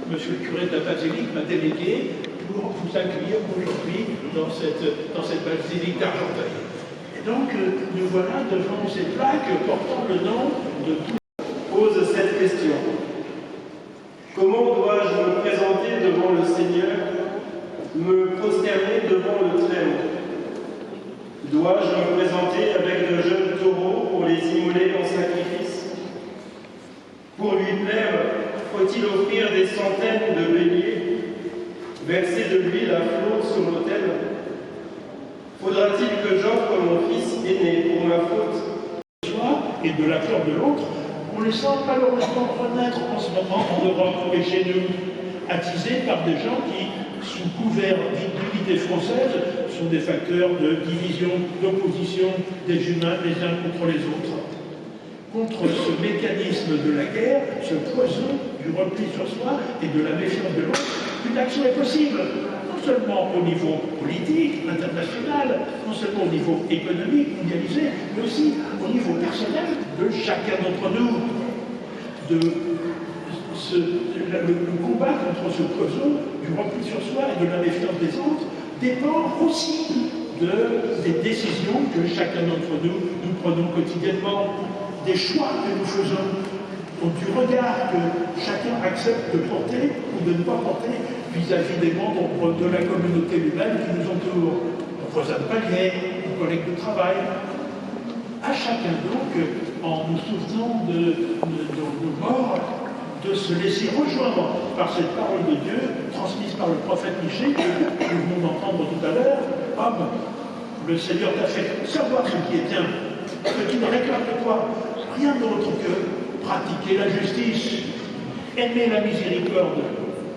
monsieur le curé de la basilique m'a délégué pour vous accueillir aujourd'hui dans cette basilique d'Argenteuil. Et donc, nous voilà devant ces plaques portant le nom de... Pose cette question. Comment dois-je me présenter devant le Seigneur, me prosterner devant le Très-Haut? Dois-je me présenter avec de jeunes taureaux pour les immoler en sacrifice? Pour lui plaire, faut-il offrir des centaines de béliers, verser de l'huile à flot sur l'autel? Faudra-t-il que j'offre mon fils aîné pour ma faute? Et de la peur de l'autre, on les sent malheureusement renaître en ce moment en Europe et chez nous, attisés par des gens qui, sous couvert d'unité française, sont des facteurs de division, d'opposition des humains les uns contre les autres. Contre ce mécanisme de la guerre, ce poison du repli sur soi et de la méfiance de l'autre, une action est possible, non seulement au niveau politique, international, non seulement au niveau économique, mondialisé, mais aussi au niveau personnel de chacun d'entre nous. Le combat contre ce poison du repli sur soi et de la méfiance des autres dépend aussi des décisions que chacun d'entre nous prenons quotidiennement, des choix que nous faisons, du regard que chacun accepte de porter ou de ne pas porter vis-à-vis des membres de la communauté humaine qui nous entoure, nos voisins de palier, nos collègues de travail. À chacun donc, en nous souvenant de nos morts, de se laisser rejoindre par cette parole de Dieu transmise par le prophète Michée que nous venons d'entendre tout à l'heure. Homme, le Seigneur t'a fait savoir ce qui est bien, ce qui ne réclame de toi rien d'autre que pratiquer la justice, aimer la miséricorde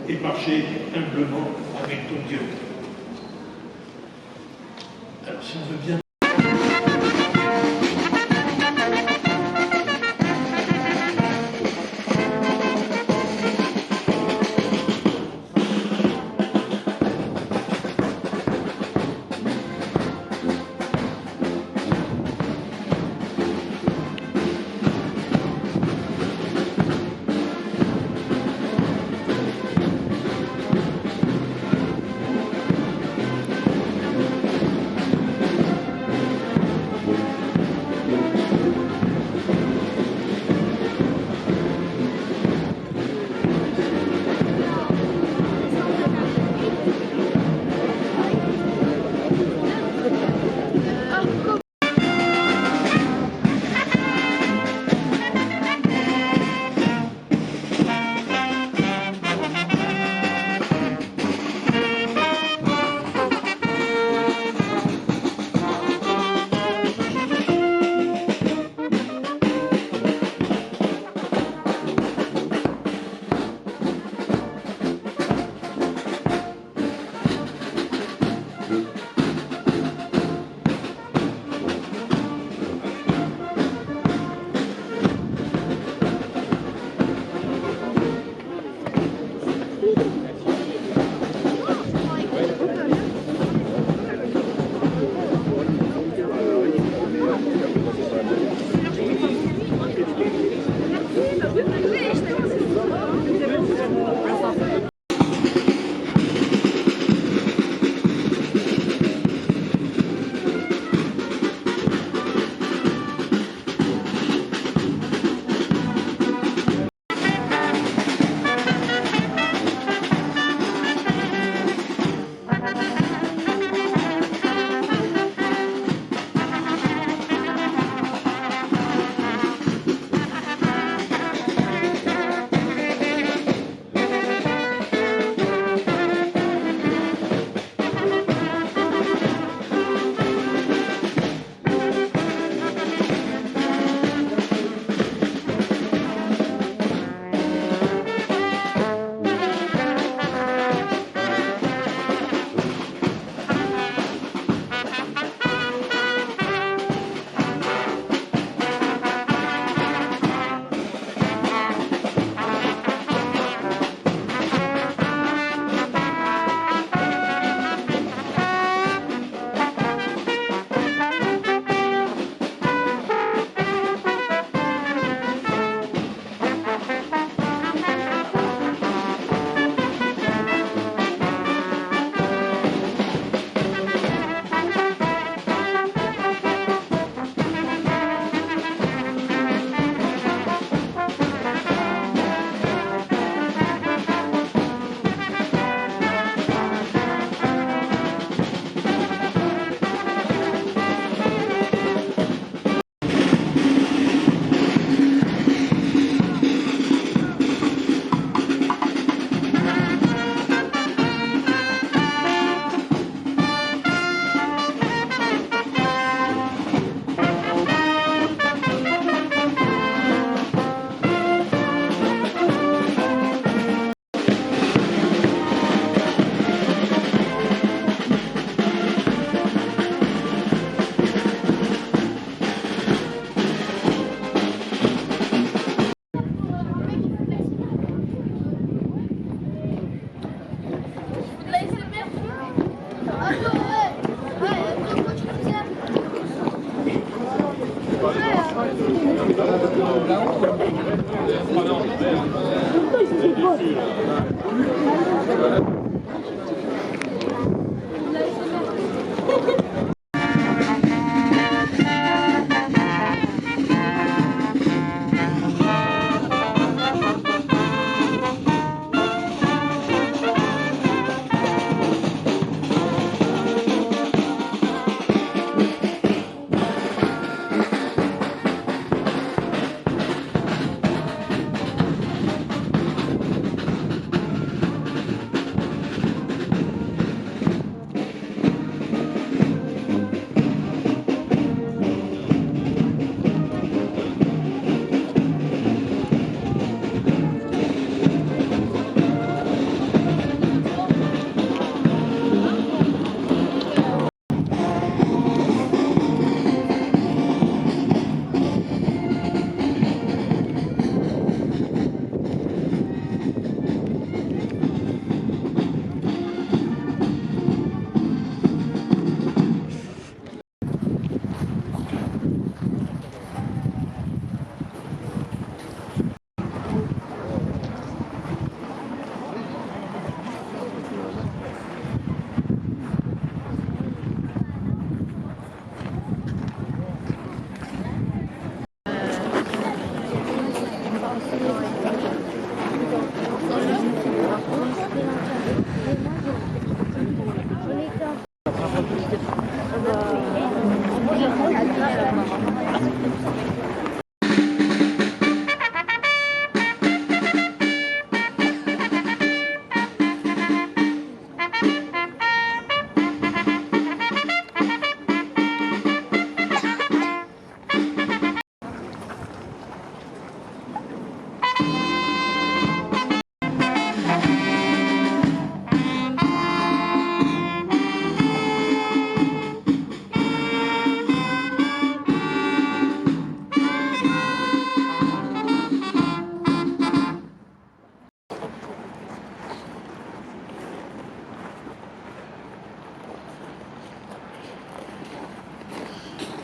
et marcher humblement avec ton Dieu. Alors si on veut bien...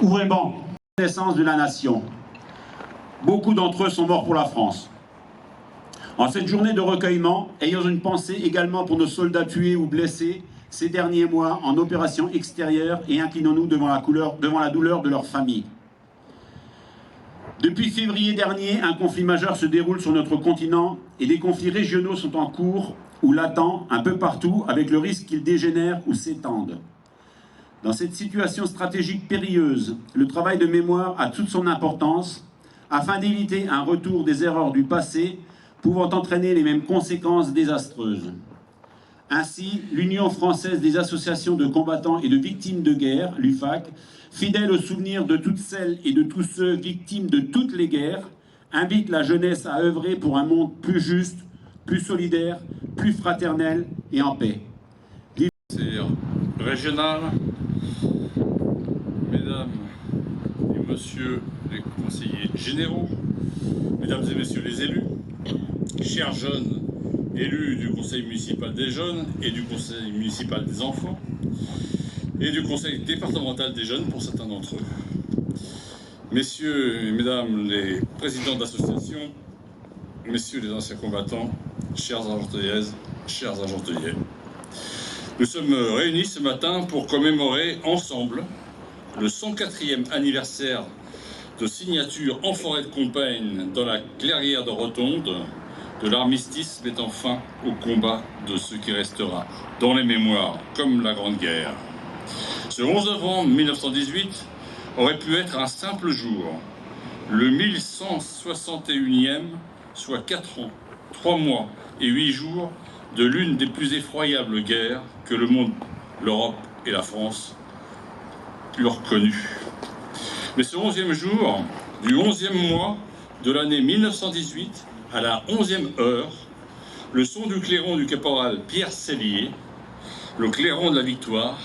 Ouvrez le banc. Naissance de la nation. Beaucoup d'entre eux sont morts pour la France. En cette journée de recueillement, ayons une pensée également pour nos soldats tués ou blessés ces derniers mois en opération extérieure et inclinons-nous devant la douleur de leurs familles. Depuis février dernier, un conflit majeur se déroule sur notre continent et des conflits régionaux sont en cours ou latents un peu partout avec le risque qu'ils dégénèrent ou s'étendent. Dans cette situation stratégique périlleuse, le travail de mémoire a toute son importance afin d'éviter un retour des erreurs du passé pouvant entraîner les mêmes conséquences désastreuses. Ainsi, l'Union française des associations de combattants et de victimes de guerre, l'UFAC, fidèle au souvenir de toutes celles et de tous ceux victimes de toutes les guerres, invite la jeunesse à œuvrer pour un monde plus juste, plus solidaire, plus fraternel et en paix. Régional, mesdames et messieurs les conseillers généraux, mesdames et messieurs les élus, chers jeunes élus du conseil municipal des jeunes et du conseil municipal des enfants et du conseil départemental des jeunes pour certains d'entre eux, messieurs et mesdames les présidents d'associations, messieurs les anciens combattants, chères argenteuillaises, chers argenteuillais. Nous sommes réunis ce matin pour commémorer ensemble le 104e anniversaire de signature en forêt de Compiègne dans la clairière de Rotonde de l'armistice mettant fin au combat de ce qui restera dans les mémoires comme la Grande Guerre. Ce 11 novembre 1918 aurait pu être un simple jour, le 1161e, soit 4 ans, 3 mois et 8 jours de l'une des plus effroyables guerres que le monde, l'Europe et la France eurent connues. Mais ce 11e jour, du 11e mois de l'année 1918, à la 11e heure, le son du clairon du caporal Pierre Sellier, le clairon de la victoire,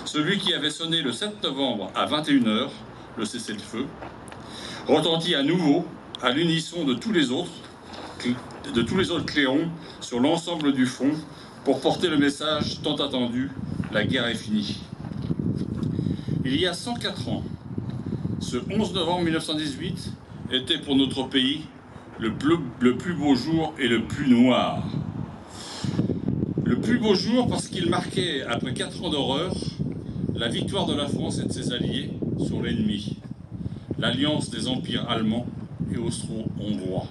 celui qui avait sonné le 7 novembre à 21 h, le cessez-le-feu, retentit à nouveau à l'unisson de tous les autres clairons sur l'ensemble du front pour porter le message tant attendu, la guerre est finie. Il y a 104 ans, ce 11 novembre 1918 était pour notre pays le plus beau jour et le plus noir. Le plus beau jour parce qu'il marquait, après 4 ans d'horreur, la victoire de la France et de ses alliés sur l'ennemi, l'alliance des empires allemands et austro-hongrois.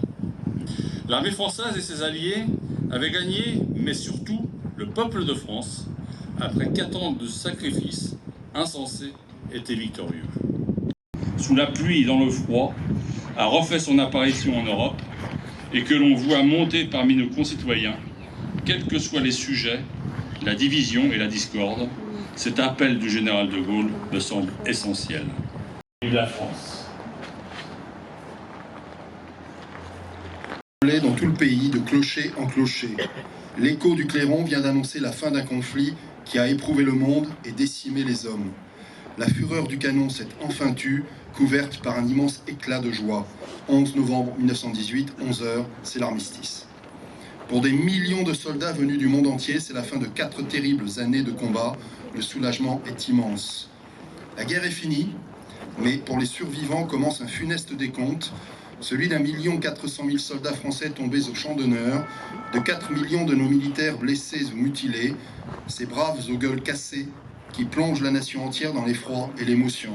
L'armée française et ses alliés avaient gagné, mais surtout le peuple de France, après 4 ans de sacrifices insensés, était victorieux. Sous la pluie et dans le froid, a refait son apparition en Europe et que l'on voit monter parmi nos concitoyens, quels que soient les sujets, la division et la discorde, cet appel du général de Gaulle me semble essentiel. Vive la France. Dans tout le pays, de clocher en clocher. L'écho du clairon vient d'annoncer la fin d'un conflit qui a éprouvé le monde et décimé les hommes. La fureur du canon s'est enfin tue, couverte par un immense éclat de joie. 11 novembre 1918, 11h, c'est l'armistice. Pour des millions de soldats venus du monde entier, c'est la fin de 4 terribles années de combat. Le soulagement est immense. La guerre est finie, mais pour les survivants commence un funeste décompte, celui d'1,4 million soldats français tombés au champ d'honneur, de 4 millions de nos militaires blessés ou mutilés, ces braves aux gueules cassées qui plongent la nation entière dans l'effroi et l'émotion.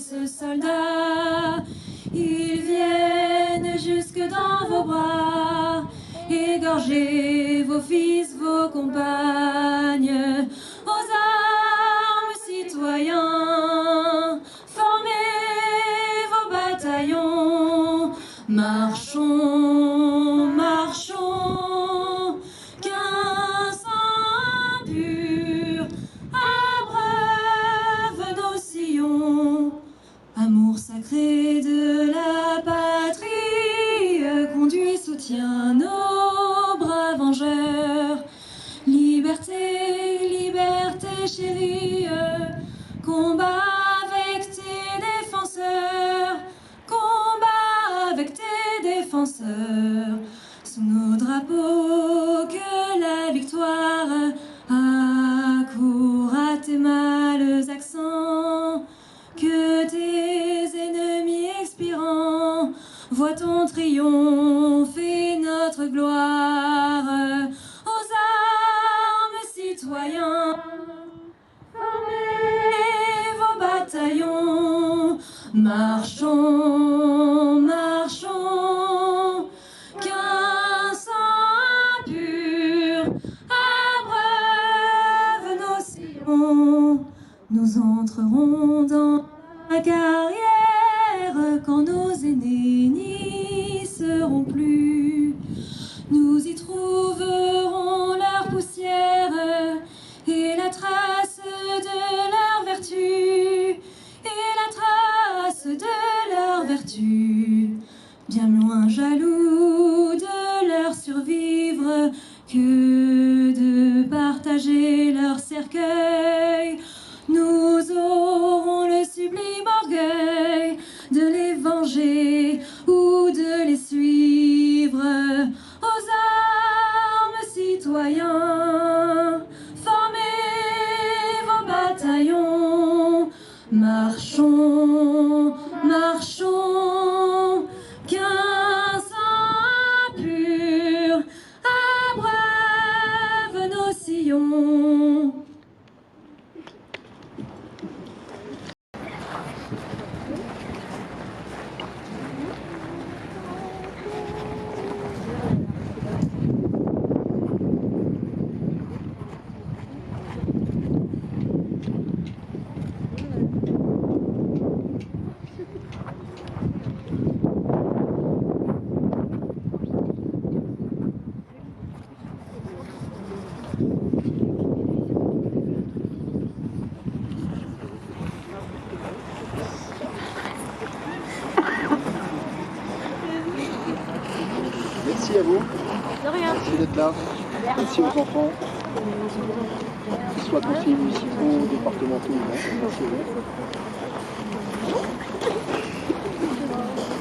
ce soldat. Ils viennent jusque dans vos bras, égorger vos fils, vos compagnes. Aux armes, citoyens, formez vos bataillons. Marchons, marchons, qu'un sang impur abreuve nos sillons. Amour sacré de la patrie, conduit, soutient nos braves vengeurs. Liberté, liberté chérie, combat avec tes défenseurs, combat avec tes défenseurs. Sous nos drapeaux que la victoire accourt à tes mâles accents, que tes ennemis expirants voient ton triomphe et notre gloire. Aux armes, citoyens, formez vos bataillons. Marchons, marchons, qu'un sang impur abreuve nos sillons. Nous entrerons dans la carrière quand nos aînés n'y seront plus. Nous y trouverons leur poussière et la trace de leur vertu, et la trace de leur vertu. Bien loin jaloux de leur survivre que de partager leur cercueil, nous aurons le sublime orgueil de les venger ou de les suivre. Aux armes, citoyens, formez vos bataillons. Marchons, marchons, qu'un sang impur abreuve nos sillons. Merci à vous. De rien. Merci d'être là. Merci aux enfants, qu'ils soient conseillers municipaux, départementaux. Merci à vous.